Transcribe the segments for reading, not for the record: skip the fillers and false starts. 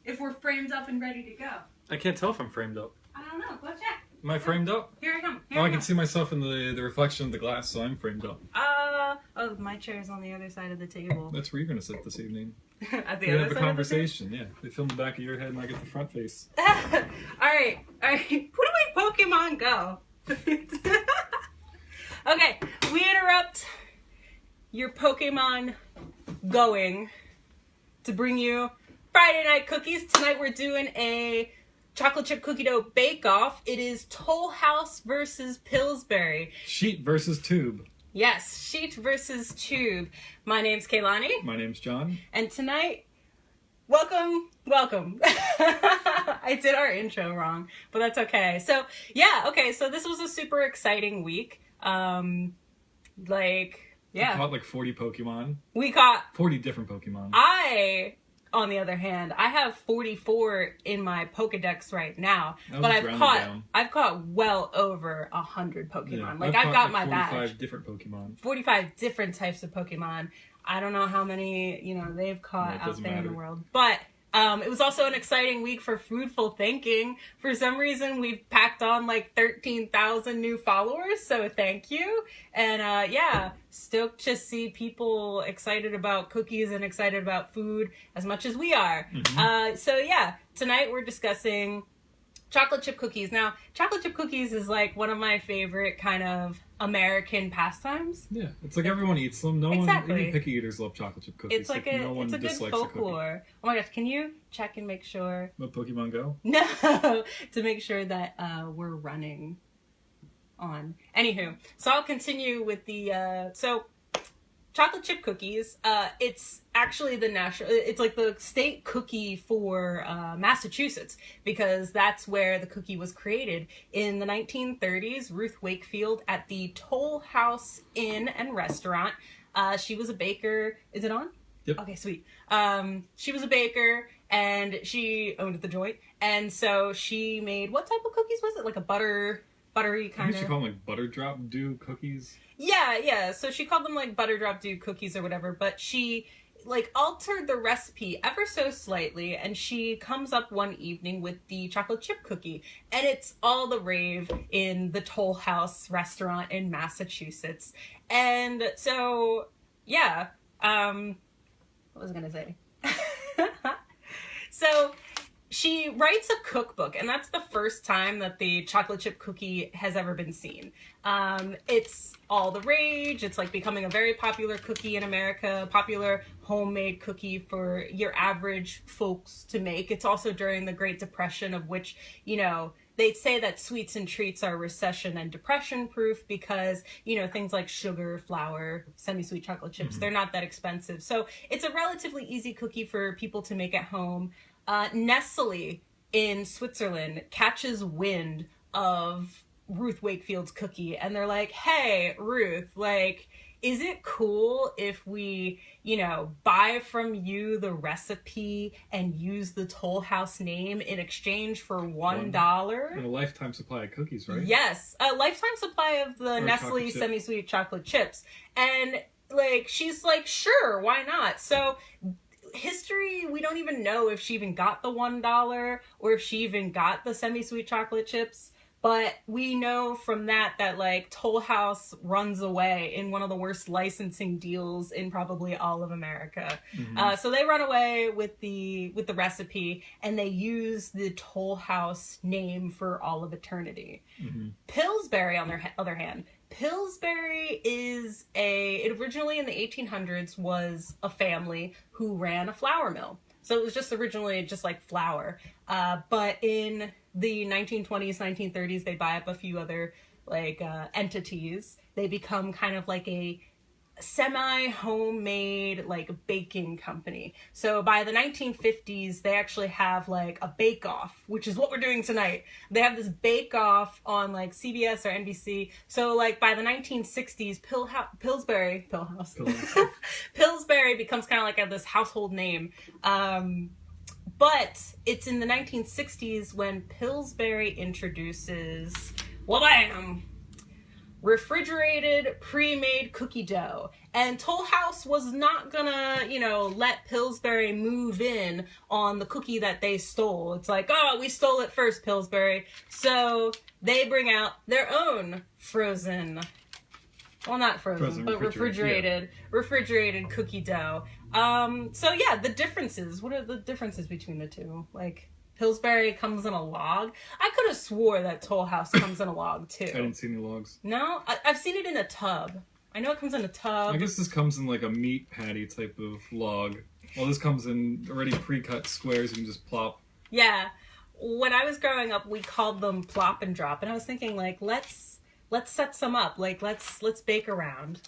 if we're framed up and ready to go. I can't tell if I'm framed up. I don't know. Go check. Am I framed up? Here I come. I can see myself in the reflection of the glass, so I'm framed up. Oh, my chair is on the other side of the table. That's where you're going to sit this evening. At the We other have a side conversation, yeah. They film the back of your head and I get the front face. All right. Who do we Pokemon Go? Okay, we interrupt your Pokemon going to bring you Friday Night Cookies. Tonight we're doing a chocolate chip cookie dough bake-off. It is Toll House versus Pillsbury. Sheet versus tube. Yes, sheet versus tube. My name's Kaylani. My name's John. And tonight, welcome. I did our intro wrong, but that's okay. So, so this was a super exciting week. We caught like 40 Pokemon. We caught 40 different Pokemon. On the other hand, I have 44 in my Pokedex right now, but I've caught well over 100 Pokemon. Yeah, I've got my 45 badge. 45 different Pokemon. 45 different types of Pokemon. I don't know how many, they've caught out there in the world. But it was also an exciting week for Foodful Thinking. For some reason, we've packed on like 13,000 new followers, so thank you. And stoked to see people excited about cookies and excited about food as much as we are. Mm-hmm. Tonight we're discussing chocolate chip cookies. Now, chocolate chip cookies is like one of my favorite kind of American pastimes. Yeah, it's like everyone eats them. No one, even picky eaters love chocolate chip cookies. It's like it's a good folklore. Oh my gosh, can you check and make sure? Let Pokemon Go? No, to make sure that we're running on. Anywho, so I'll continue with the chocolate chip cookies. It's actually it's like the state cookie for Massachusetts, because that's where the cookie was created. In the 1930s, Ruth Wakefield at the Toll House Inn and Restaurant. She was a baker. Is it on? Yep. Okay, sweet. She was a baker and she owned the joint. And so she made, what type of cookies was it? Like a buttery kind of. I think she called them like butter drop dew cookies. Yeah. So she called them like butter drop dew cookies or whatever, but she like altered the recipe ever so slightly, and she comes up one evening with the chocolate chip cookie, and it's all the rave in the Toll House restaurant in Massachusetts. And so, what was I gonna say? So she writes a cookbook, and that's the first time that the chocolate chip cookie has ever been seen. It's all the rage. It's like becoming a very popular cookie in America, popular homemade cookie for your average folks to make. It's also during the Great Depression, of which, they'd say that sweets and treats are recession and depression proof because, things like sugar, flour, semi-sweet chocolate chips, they're not that expensive. So it's a relatively easy cookie for people to make at home. Nestle in Switzerland catches wind of Ruth Wakefield's cookie, and they're like, hey, Ruth, is it cool if we, buy from you the recipe and use the Toll House name in exchange for $1? And a lifetime supply of cookies, right? Yes, a lifetime supply of the Nestle semi-sweet chocolate chips. And, she's like, sure, why not? So history, we don't even know if she even got the $1 or if she even got the semi-sweet chocolate chips. But we know from that Toll House runs away in one of the worst licensing deals in probably all of America. Mm-hmm. So they run away with the recipe, and they use the Toll House name for all of eternity. Mm-hmm. Pillsbury, on their other hand, Pillsbury it originally in the 1800s was a family who ran a flour mill. So it was just originally just like flour. But in the 1920s, 1930s, they buy up a few other entities. They become kind of like a semi-homemade baking company. So by the 1950s, they actually have a bake-off, which is what we're doing tonight. They have this bake-off on CBS or NBC. So by the 1960s, Pillsbury becomes kind of this household name. But it's in the 1960s when Pillsbury introduces, refrigerated, pre-made cookie dough. And Toll House was not gonna, let Pillsbury move in on the cookie that they stole. It's like, oh, we stole it first, Pillsbury. So they bring out their own frozen, well, not frozen but refrigerated cookie dough. So yeah, the differences. What are the differences between the two? Like, Pillsbury comes in a log. I could have swore that Toll House comes in a log too. I didn't see any logs. No? I've seen it in a tub. I know it comes in a tub. I guess this comes in like a meat patty type of log. Well, this comes in already pre-cut squares you can just plop. Yeah. When I was growing up, we called them plop-and-drop. And I was thinking, like, let's set some up. Like, let's bake around.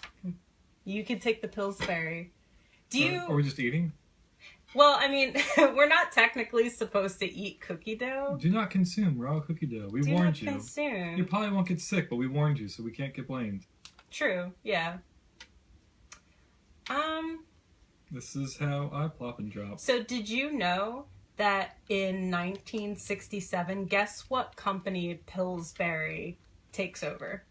You can take the Pillsbury. Are we just eating? Well, I mean, we're not technically supposed to eat cookie dough. Do not consume raw cookie dough. We warned you. Consume. You probably won't get sick, but we warned you, so we can't get blamed. True, yeah. This is how I plop and drop. So did you know that in 1967, guess what company Pillsbury takes over?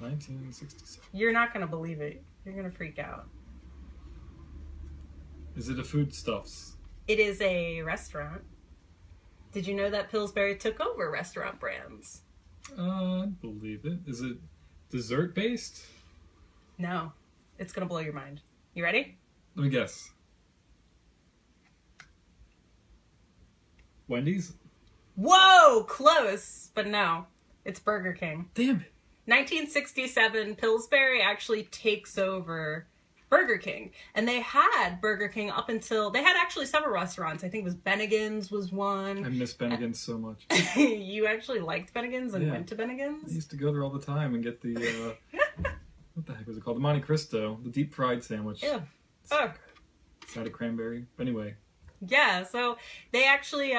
1967. You're not going to believe it. You're going to freak out. Is it a foodstuffs? It is a restaurant. Did you know that Pillsbury took over restaurant brands? I believe it. Is it dessert-based? No. It's going to blow your mind. You ready? Let me guess. Wendy's? Whoa! Close! But no. It's Burger King. Damn it. 1967, Pillsbury actually takes over Burger King. And they had Burger King up until... They had actually several restaurants. I think it was Bennigan's was one. I miss Bennigan's so much. You actually liked Bennigan's and went to Bennigan's? I used to go there all the time and get the... what the heck was it called? The Monte Cristo. The deep fried sandwich. Yeah. Oh. Side of cranberry. But anyway. Yeah, so they actually...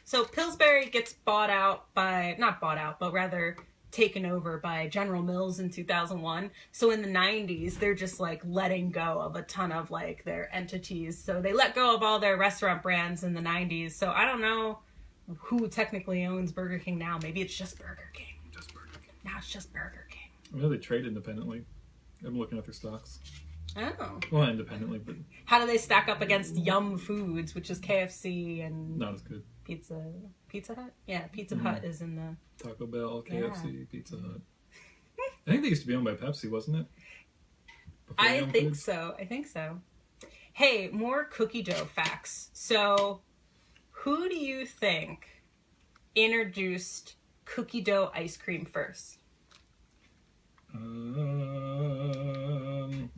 so Pillsbury gets bought out by... Not bought out, but rather... taken over by General Mills in 2001. So in the 90s, they're just like letting go of a ton of like their entities. So they let go of all their restaurant brands in the 90s. So I don't know who technically owns Burger King now. Maybe it's just Burger King. Just Burger King. Now it's just Burger King. I know they trade independently. I'm looking at their stocks. Oh. Well, not independently, but... How do they stack up against Yum Foods, which is KFC and... Not as good. Pizza Hut? Yeah, Pizza Hut is in the... Taco Bell, KFC, Pizza Hut. I think they used to be owned by Pepsi, wasn't it? I think so. Hey, more cookie dough facts. So, who do you think introduced cookie dough ice cream first?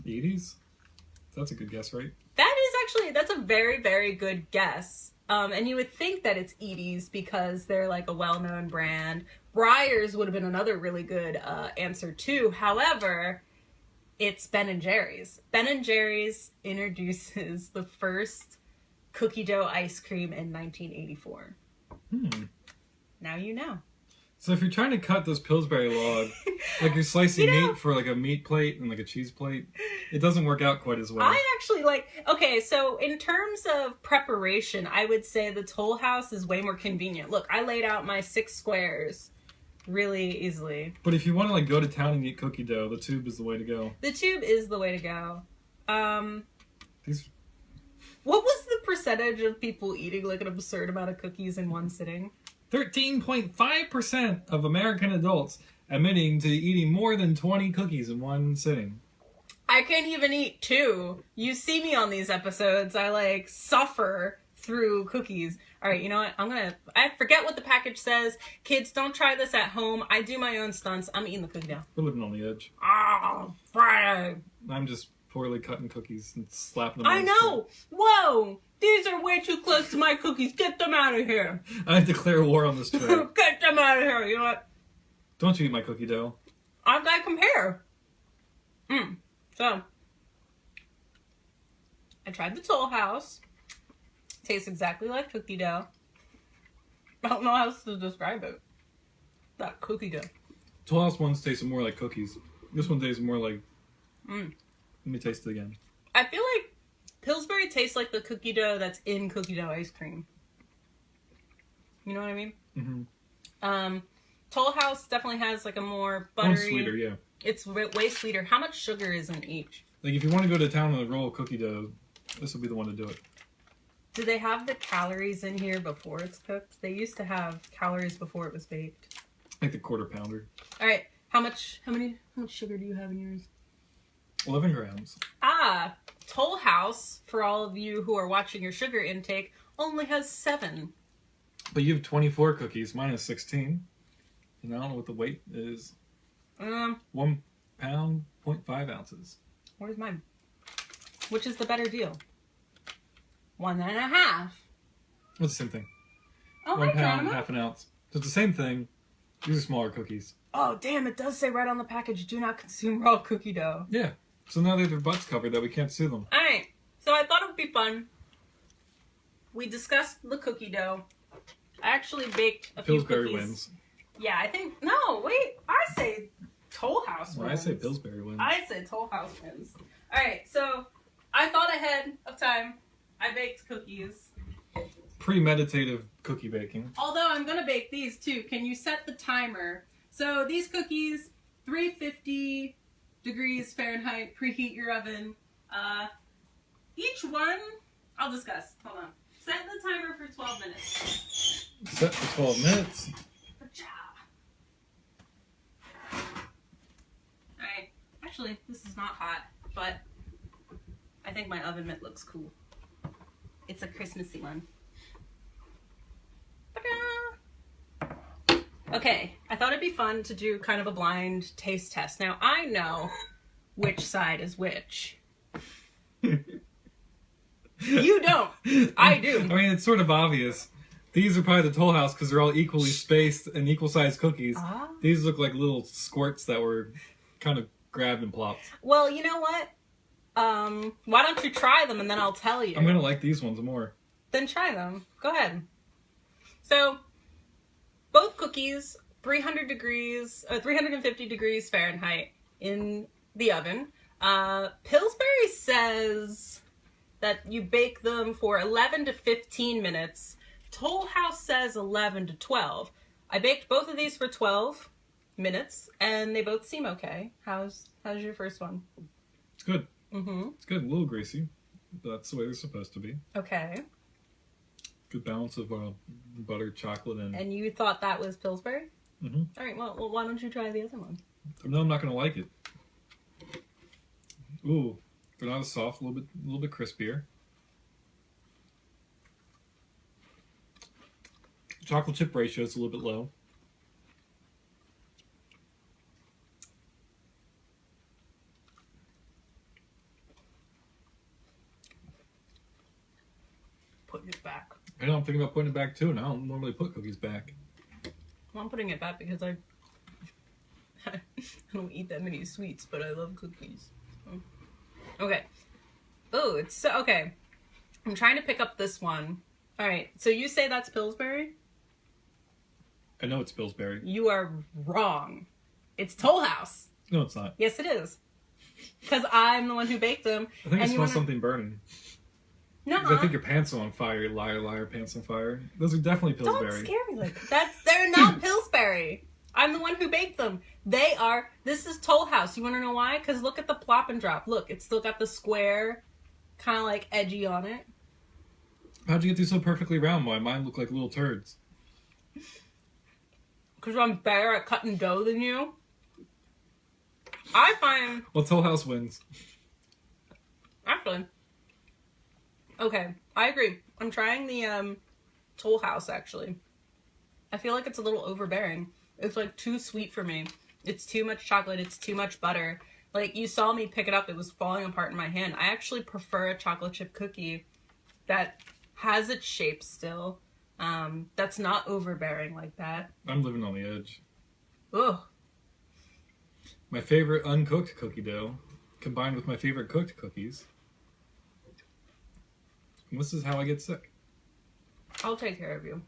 Edie's? That's a good guess, right? That's a very, very good guess. And you would think that it's Edie's because they're like a well-known brand. Breyers would have been another really good answer too. However, it's Ben & Jerry's. Ben & Jerry's introduces the first cookie dough ice cream in 1984. Now you know. So if you're trying to cut this Pillsbury log, like you're slicing meat for like a meat plate and like a cheese plate, it doesn't work out quite as well. I actually okay, so in terms of preparation, I would say the Toll House is way more convenient. Look, I laid out my 6 squares really easily. But if you want to like go to town and eat cookie dough, the tube is the way to go. The tube is the way to go. What was the percentage of people eating like an absurd amount of cookies in one sitting? 13.5% of American adults admitting to eating more than 20 cookies in one sitting. I can't even eat 2. You see me on these episodes. I suffer through cookies. All right, you know what? I forget what the package says. Kids, don't try this at home. I do my own stunts. I'm eating the cookie now. We're living on the edge. Oh, Friday. I'm just poorly cutting cookies and slapping them on I know. Whoa. These are way too close to my cookies. Get them out of here. I declare war on this tray. Get them out of here. You know what? Don't you eat my cookie dough. I've got to compare. So, I tried the Toll House. Tastes exactly like cookie dough. I don't know how else to describe it. That cookie dough. Toll House ones tasted more like cookies. This one tastes more like... Let me taste it again. I feel like Pillsbury tastes like the cookie dough that's in cookie dough ice cream. You know what I mean? Mm-hmm. Toll House definitely has like a more buttery. Sweeter, yeah. It's way sweeter. How much sugar is in each? Like if you want to go to town with a roll of cookie dough, this would be the one to do it. Do they have the calories in here before it's cooked? They used to have calories before it was baked. Like the quarter pounder. All right. How much sugar do you have in yours? 11 grams. Toll House, for all of you who are watching your sugar intake, only has 7. But you have 24 cookies. Mine is 16. And I don't know what the weight is. 1 pound, 0.5 ounces. Where's mine? Which is the better deal? 1.5. It's the same thing. Oh, 1 hi, pound, Grandma. half an ounce. So it's the same thing. These are smaller cookies. Oh, damn, it does say right on the package, do not consume raw cookie dough. Yeah. So now they have their butts covered that we can't sue them. Alright, so I thought it would be fun. We discussed the cookie dough. I actually baked a few Pillsbury cookies. wins. Yeah, I think... No, wait. I say Toll House wins. Well, I say Pillsbury wins. I say Toll House wins. Alright, so I thought ahead of time. I baked cookies. Premeditative cookie baking. Although I'm going to bake these too. Can you set the timer? So these cookies, 350 degrees Fahrenheit, preheat your oven. Each one, I'll discuss. Hold on. Set the timer for 12 minutes. Set for 12 minutes. Good job. Alright. Actually, this is not hot, but I think my oven mitt looks cool. It's a Christmassy one. Ta-da! Okay, I thought it'd be fun to do kind of a blind taste test. Now, I know which side is which. You don't. I do. I mean, it's sort of obvious. These are probably the Toll House because they're all equally spaced and equal-sized cookies. Ah. These look like little squirts that were kind of grabbed and plopped. Well, you know what? Why don't you try them and then I'll tell you. I'm going to like these ones more. Then try them. Go ahead. So, both cookies, 350 degrees Fahrenheit in the oven. Pillsbury says that you bake them for 11 to 15 minutes. Toll House says 11 to 12. I baked both of these for 12 minutes, and they both seem okay. How's your first one? It's good. Mm-hmm. It's good. A little greasy. But that's the way they're supposed to be. Okay. Good balance of butter, chocolate, and... And you thought that was Pillsbury? Mm-hmm. All right, well, why don't you try the other one? No, I'm not going to like it. Ooh, they're not as soft, a little bit crispier. Chocolate chip ratio is a little bit low. Putting it back. I know I'm thinking about putting it back too, and I don't normally put cookies back. Well, I'm putting it back because I don't eat that many sweets, but I love cookies. So. Okay. Oh, it's so... Okay. I'm trying to pick up this one. All right. So you say that's Pillsbury? I know it's Pillsbury. You are wrong. It's Toll House. No, it's not. Yes, it is. Because I'm the one who baked them. I think I and smell something burning. No. I think your pants are on fire. Liar, liar, pants on fire. Those are definitely Pillsbury. Don't scare me like that. They're not Pillsbury. I'm the one who baked them. They are. This is Toll House. You want to know why? Because look at the plop-and-drop. Look, it's still got the square, kind of like edgy on it. How'd you get these so perfectly round? Why mine look like little turds? Because I'm better at cutting dough than you. I find... Well, Toll House wins. Actually. Okay, I agree. I'm trying the Toll House, actually. I feel like it's a little overbearing. It's like too sweet for me. It's too much chocolate. It's too much butter. Like, you saw me pick it up. It was falling apart in my hand. I actually prefer a chocolate chip cookie that has its shape still. That's not overbearing like that. I'm living on the edge. Ugh. My favorite uncooked cookie dough combined with my favorite cooked cookies. And this is how I get sick. I'll take care of you.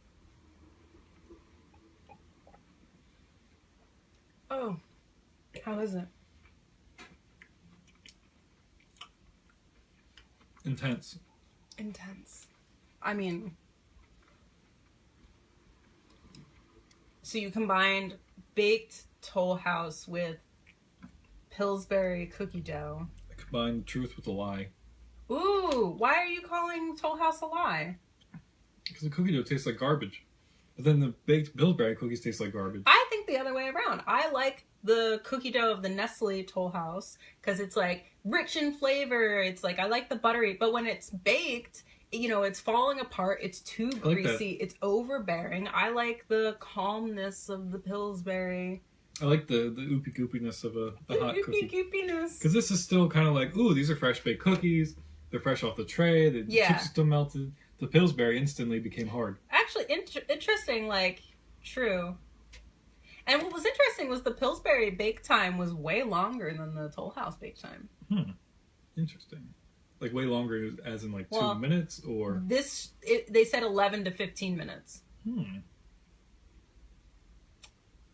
Oh, how is it? Intense. Intense. I mean, so you combined baked Toll House with Pillsbury cookie dough. I combine the truth with a lie. Ooh, why are you calling Toll House a lie? Because the cookie dough tastes like garbage. But then the baked Pillsbury cookies taste like garbage. I think the other way around. I like the cookie dough of the Nestle Toll House because it's like rich in flavor. It's like, I like the buttery, but when it's baked, you know, it's falling apart. It's too greasy. It's overbearing. I like the calmness of the Pillsbury. I like the oopy goopiness of a hot cookie. Goopiness. Because this is still kind of like, ooh, these are fresh baked cookies. They're fresh off the tray. The chips are still melted. The Pillsbury instantly became hard. Actually, interesting, like, true. And what was interesting was the Pillsbury bake time was way longer than the Toll House bake time. Interesting. Like way longer as in like 2 minutes or? They said 11 to 15 minutes.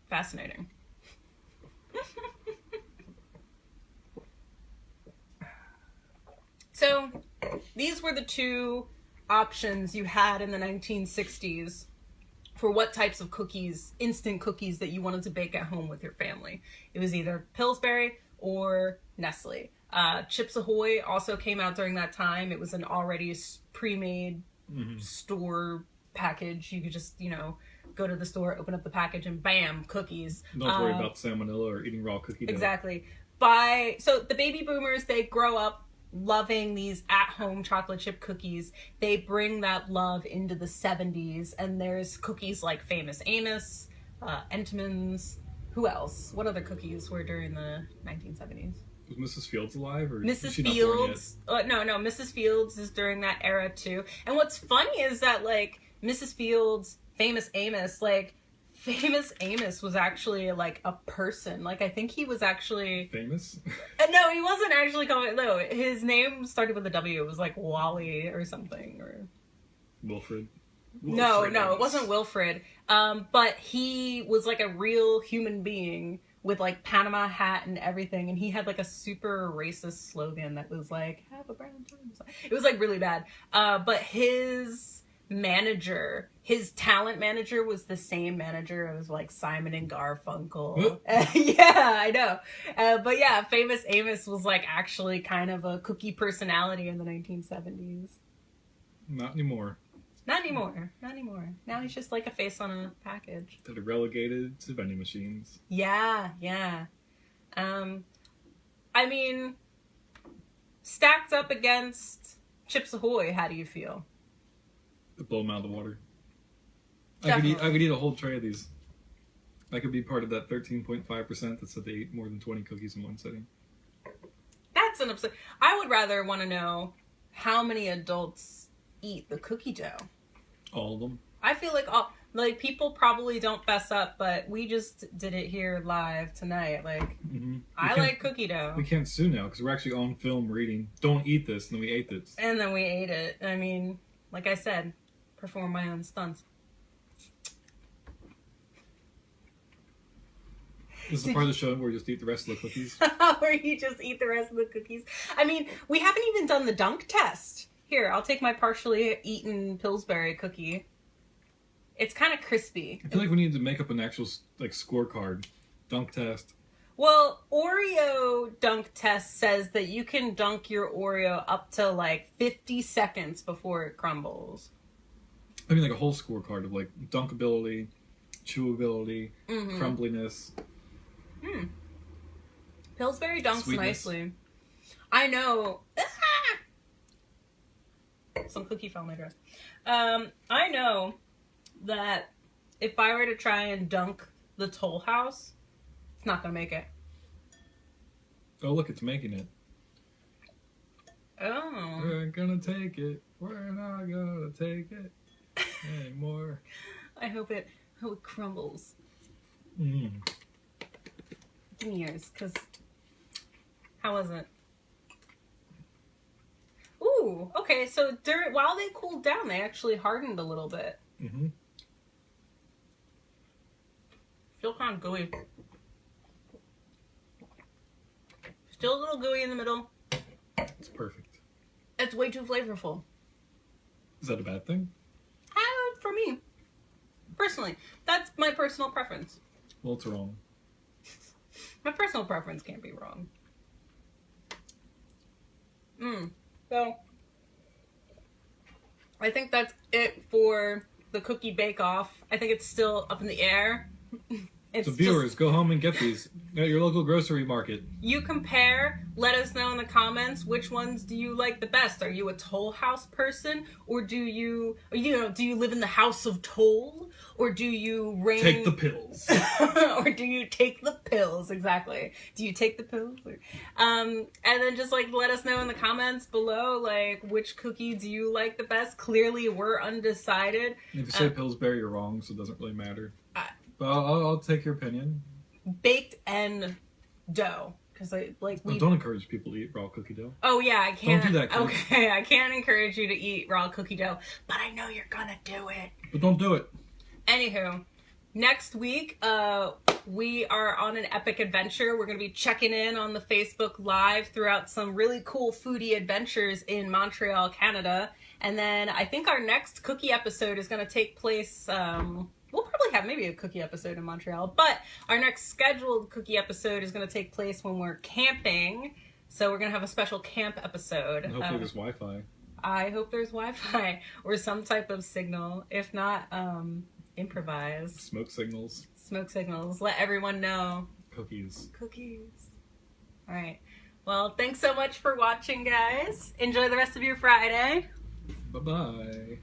Fascinating. So, these were the two options you had in the 1960s for what types of cookies, instant cookies, that you wanted to bake at home with your family. It was either Pillsbury or Nestle. Chips Ahoy also came out during that time. It was an already pre-made store package. You could just, you know, go to the store, open up the package, and bam, cookies. Don't worry about salmonella or eating raw cookie dough. Exactly. So the baby boomers, they grow up loving these at-home chocolate chip cookies. They bring that love into the 70s, and there's cookies like Famous Amos, Entenmann's. Who else? What other cookies were during the 1970s? Was Mrs. Fields alive? Or Mrs. Fields? No, Mrs. Fields is during that era too. And what's funny is that, like, Mrs. Fields, Famous Amos, like, Famous Amos was actually, like, a person. Like, I think he was actually... Famous? No, he wasn't actually called... No, his name started with a W. It was, like, Wally or something. Or Wilfred? No, it wasn't Wilfred. But he was, like, a real human being with, like, Panama hat and everything. And he had, like, a super racist slogan that was, like, have a brown time. It was, like, really bad. But his... manager, his talent manager, was the same manager as like Simon and Garfunkel. Yeah, I know. But yeah, Famous Amos was like actually kind of a cookie personality in the 1970s. Not anymore. Not anymore. Now he's just like a face on a package. That are relegated to vending machines. Yeah. I mean, stacked up against Chips Ahoy, how do you feel? Blow them out of the water. I could eat a whole tray of these. I could be part of that 13.5% that said they ate more than 20 cookies in one sitting. That's an upset. I would rather want to know how many adults eat the cookie dough. All of them. I feel like people probably don't fess up, but we just did it here live tonight. Like, I like cookie dough. We can't sue now because we're actually on film reading, don't eat this, and then we ate this. And then we ate it. I mean, like I said, perform my own stunts. This is the part of the show where you just eat the rest of the cookies. Where you just eat the rest of the cookies. I mean, we haven't even done the dunk test. Here, I'll take my partially eaten Pillsbury cookie. It's kind of crispy. I feel like we need to make up an actual like scorecard. Dunk test. Well, Oreo dunk test says that you can dunk your Oreo up to like 50 seconds before it crumbles. I mean, like a whole scorecard of like dunkability, chewability, crumbliness. Pillsbury dunks Sweetness. nicely. I know. Some cookie fell on my dress. I know that if I were to try and dunk the Toll House, it's not gonna make it. Oh, look, it's making it. Oh. We're gonna take it. We're not gonna take it anymore. I hope it crumbles. Give me yours, because how was it? Ooh, okay, so while they cooled down, they actually hardened a little bit. Still kind of gooey. Still a little gooey in the middle. It's perfect. It's way too flavorful. Is that a bad thing? For me. Personally. That's my personal preference. Well, it's wrong. My personal preference can't be wrong. So, I think that's it for the cookie bake-off. I think it's still up in the air. So viewers, go home and get these at your local grocery market. You compare. Let us know in the comments which ones do you like the best. Are you a Toll House person, or do you live in the House of Toll, or do you reign? Take the pills, or do you take the pills? Exactly. Do you take the pills? And then just like let us know in the comments below, like which cookie do you like the best. Clearly, we're undecided. If you say Pillsbury, you're wrong, so it doesn't really matter. But I'll take your opinion. Baked and dough, because don't encourage people to eat raw cookie dough. Oh yeah, I can't. Don't do that, kids. Okay, I can't encourage you to eat raw cookie dough, but I know you're gonna do it. But don't do it. Anywho, next week we are on an epic adventure. We're gonna be checking in on the Facebook Live throughout some really cool foodie adventures in Montreal, Canada, and then I think our next cookie episode is gonna take place. We'll probably have maybe a cookie episode in Montreal, but our next scheduled cookie episode is going to take place when we're camping. So we're going to have a special camp episode. And hopefully there's Wi-Fi. I hope there's Wi-Fi or some type of signal. If not, improvise. Smoke signals. Smoke signals. Let everyone know. Cookies. Cookies. All right. Well, thanks so much for watching, guys. Enjoy the rest of your Friday. Bye-bye.